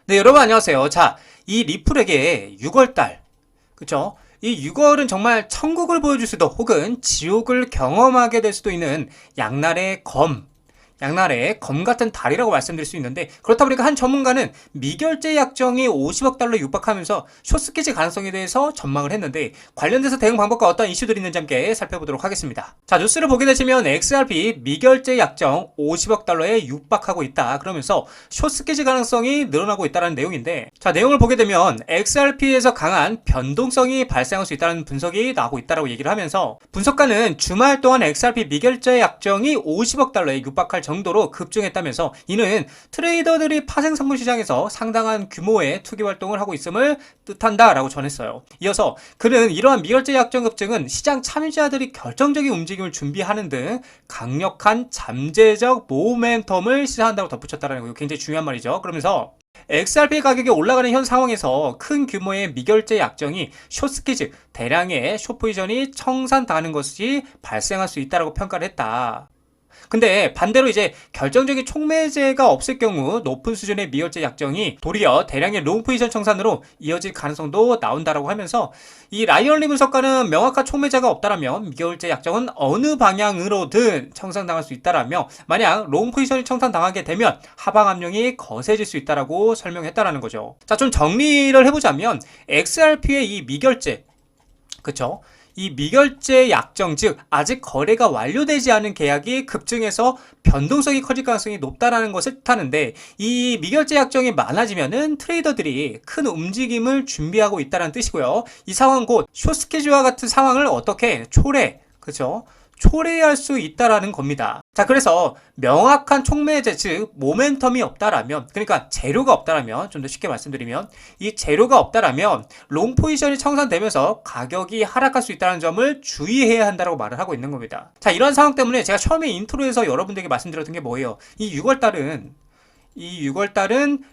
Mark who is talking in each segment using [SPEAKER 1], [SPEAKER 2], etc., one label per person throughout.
[SPEAKER 1] 네, 여러분 안녕하세요. 자, 이 리플에게 6월달, 그쵸? 이 6월은 정말 천국을 보여줄 수도 혹은 지옥을 경험하게 될 수도 있는 양날의 검 같은 달이라고 말씀드릴 수 있는데, 그렇다 보니까 한 전문가는 미결제 약정이 50억 달러 육박하면서 숏스케치 가능성에 대해서 전망을 했는데, 관련돼서 대응 방법과 어떤 이슈들이 있는지 함께 살펴보도록 하겠습니다. 자, 뉴스를 보게 되시면 XRP 미결제 약정 50억 달러에 육박하고 있다, 그러면서 숏스케치 가능성이 늘어나고 있다는 내용인데, 자, 내용을 보게 되면 XRP에서 강한 변동성이 발생할 수 있다는 분석이 나오고 있다고 얘기를 하면서, 분석가는 주말 동안 XRP 미결제 약정이 50억 달러에 육박할 정도로 급증했다면서, 이는 트레이더들이 파생상품 시장에서 상당한 규모의 투기 활동을 하고 있음을 뜻한다라고 전했어요. 이어서 그는 이러한 미결제 약정 급증은 시장 참여자들이 결정적인 움직임을 준비하는 등 강력한 잠재적 모멘텀을 시사한다고 덧붙였다는 거, 굉장히 중요한 말이죠. 그러면서 XRP 가격이 올라가는 현 상황에서 큰 규모의 미결제 약정이 숏스퀴즈, 대량의 숏포지션이 청산당하는 것이 발생할 수 있다고 평가를 했다. 근데 반대로 이제 결정적인 촉매제가 없을 경우 높은 수준의 미결제 약정이 도리어 대량의 롱 포지션 청산으로 이어질 가능성도 나온다라고 하면서, 이 라이언리 분석가는 명확한 촉매제가 없다라면 미결제 약정은 어느 방향으로든 청산당할 수 있다라며, 만약 롱 포지션이 청산당하게 되면 하방 압력이 거세질 수 있다라고 설명했다라는 거죠. 자, 좀 정리를 해보자면 XRP의 이 미결제, 그쵸? 이 미결제 약정, 즉 아직 거래가 완료되지 않은 계약이 급증해서 변동성이 커질 가능성이 높다라는 것을 뜻하는데, 이 미결제 약정이 많아지면은 트레이더들이 큰 움직임을 준비하고 있다는 뜻이고요. 이 상황 곧 숏스케줄과 같은 상황을 어떻게 그죠? 초래할 수 있다라는 겁니다. 자, 그래서 명확한 촉매제, 즉 모멘텀이 없다라면, 그러니까 재료가 없다라면, 좀 더 쉽게 말씀드리면 이 재료가 없다라면 롱 포지션이 청산되면서 가격이 하락할 수 있다는 점을 주의해야 한다고 말을 하고 있는 겁니다. 자, 이런 상황 때문에 제가 처음에 인트로에서 여러분들에게 말씀드렸던 게 뭐예요? 이 6월달은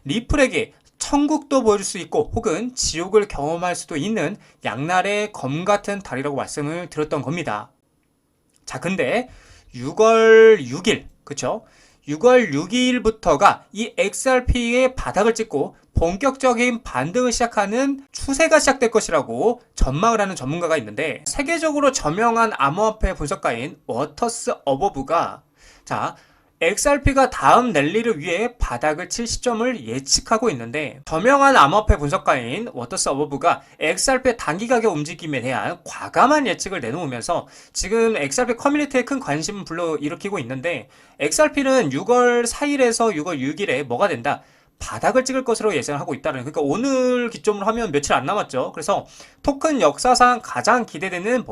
[SPEAKER 1] 리플에게 천국도 보여줄 수 있고 혹은 지옥을 경험할 수도 있는 양날의 검 같은 달이라고 말씀을 드렸던 겁니다. 자, 근데 6월 6일, 그쵸? 6월 6일부터가 이 XRP의 바닥을 찍고 본격적인 반등을 시작하는 추세가 시작될 것이라고 전망을 하는 전문가가 있는데, 세계적으로 저명한 암호화폐 분석가인 워터스 어버브가, 자, XRP가 다음 랠리를 위해 바닥을 칠 시점을 예측하고 있는데, 저명한 암호화폐 분석가인 워터스 어버브가 XRP의 단기 가격 움직임에 대한 과감한 예측을 내놓으면서 지금 XRP 커뮤니티에 큰 관심을 불러일으키고 있는데, XRP는 6월 4일에서 6월 6일에 뭐가 된다? 바닥을 찍을 것으로 예상하고 있다는, 그러니까 오늘 기점으로 하면 며칠 안 남았죠. 그래서 토큰 역사상 가장 기대되는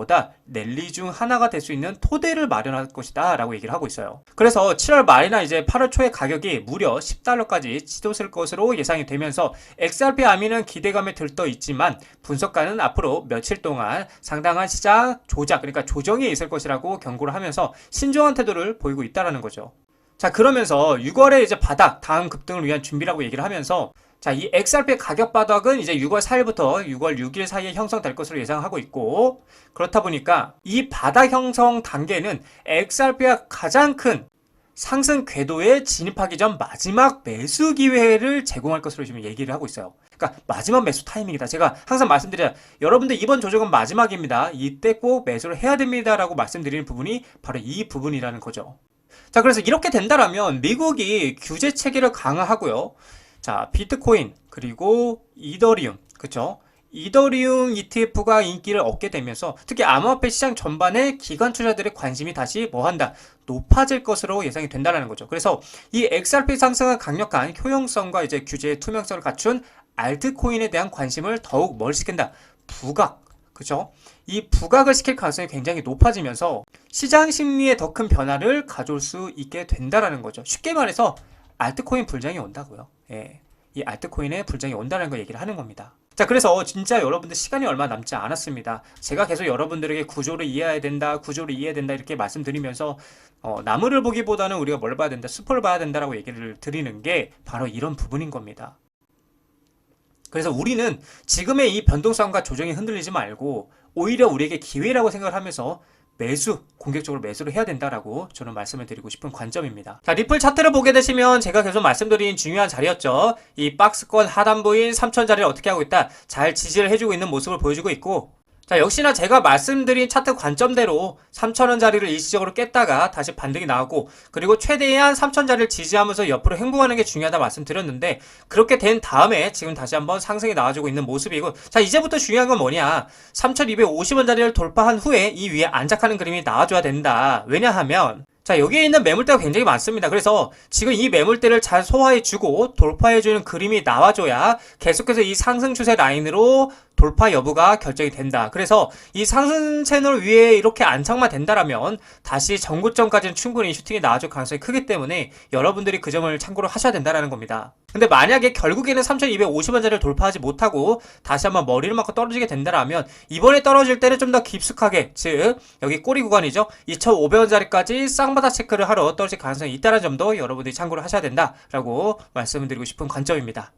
[SPEAKER 1] 랠리 중 하나가 될 수 있는 토대를 마련할 것이다 라고 얘기를 하고 있어요. 그래서 7월 말이나 이제 8월 초에 가격이 무려 10달러까지 치솟을 것으로 예상이 되면서 XRP 아미는 기대감에 들떠 있지만, 분석가는 앞으로 며칠 동안 상당한 시장 조작, 그러니까 조정이 있을 것이라고 경고를 하면서 신중한 태도를 보이고 있다는 거죠. 자, 그러면서 6월에 이제 바닥, 다음 급등을 위한 준비라고 얘기를 하면서, 자, 이 XRP 가격 바닥은 이제 6월 4일부터 6월 6일 사이에 형성될 것으로 예상하고 있고, 그렇다 보니까 이 바닥 형성 단계는 XRP가 가장 큰 상승 궤도에 진입하기 전 마지막 매수 기회를 제공할 것으로 지금 얘기를 하고 있어요. 그러니까 마지막 매수 타이밍이다. 제가 항상 말씀드려요. 여러분들 이번 조정은 마지막입니다. 이때 꼭 매수를 해야 됩니다 라고 말씀드리는 부분이 바로 이 부분이라는 거죠. 자, 그래서 이렇게 된다라면 미국이 규제 체계를 강화하고요. 자, 비트코인 그리고 이더리움, 그쵸? 이더리움 ETF가 인기를 얻게 되면서 특히 암호화폐 시장 전반에 기관 투자들의 관심이 다시 높아질 것으로 예상이 된다는 거죠. 그래서 이 XRP 상승은 강력한 효용성과 이제 규제의 투명성을 갖춘 알트코인에 대한 관심을 더욱 멀시킨다. 부각, 그죠? 이 부각을 시킬 가능성이 굉장히 높아지면서 시장 심리에 더 큰 변화를 가져올 수 있게 된다라는 거죠. 쉽게 말해서 알트코인 불장이 온다고요. 예. 이 알트코인의 불장이 온다는 거 얘기를 하는 겁니다. 자, 그래서 진짜 여러분들 시간이 얼마 남지 않았습니다. 제가 계속 여러분들에게 구조를 이해해야 된다, 이렇게 말씀드리면서 나무를 보기보다는 우리가 뭘 봐야 된다, 숲을 봐야 된다라고 얘기를 드리는 게 바로 이런 부분인 겁니다. 그래서 우리는 지금의 이 변동성과 조정이 흔들리지 말고 오히려 우리에게 기회라고 생각을 하면서 공격적으로 매수를 해야 된다라고 저는 말씀을 드리고 싶은 관점입니다. 자, 리플 차트를 보게 되시면 제가 계속 말씀드린 중요한 자리였죠. 이 박스권 하단부인 3000 자리를 어떻게 하고 있다? 잘 지지를 해주고 있는 모습을 보여주고 있고, 자, 역시나 제가 말씀드린 차트 관점대로 3,000원 자리를 일시적으로 깼다가 다시 반등이 나오고, 그리고 최대한 3,000 자리를 지지하면서 옆으로 행보하는 게 중요하다 말씀드렸는데, 그렇게 된 다음에 지금 다시 한번 상승이 나와주고 있는 모습이고, 자, 이제부터 중요한 건 뭐냐? 3,250원 자리를 돌파한 후에 이 위에 안착하는 그림이 나와줘야 된다. 왜냐하면 자, 여기에 있는 매물대가 굉장히 많습니다. 그래서 지금 이 매물대를 잘 소화해주고 돌파해주는 그림이 나와줘야 계속해서 이 상승 추세 라인으로 돌파 여부가 결정이 된다. 그래서 이 상승 채널 위에 이렇게 안착만 된다라면 다시 전고점까지는 충분히 슈팅이 나와줄 가능성이 크기 때문에 여러분들이 그 점을 참고로 하셔야 된다는 겁니다. 근데 만약에 결국에는 3,250원짜리를 돌파하지 못하고 다시 한번 머리를 맞고 떨어지게 된다라면 이번에 떨어질 때는 좀 더 깊숙하게, 즉 여기 꼬리 구간이죠. 2,500원짜리까지 쌍바닥 체크를 하러 떨어질 가능성이 있다는 점도 여러분들이 참고를 하셔야 된다라고 말씀을 드리고 싶은 관점입니다.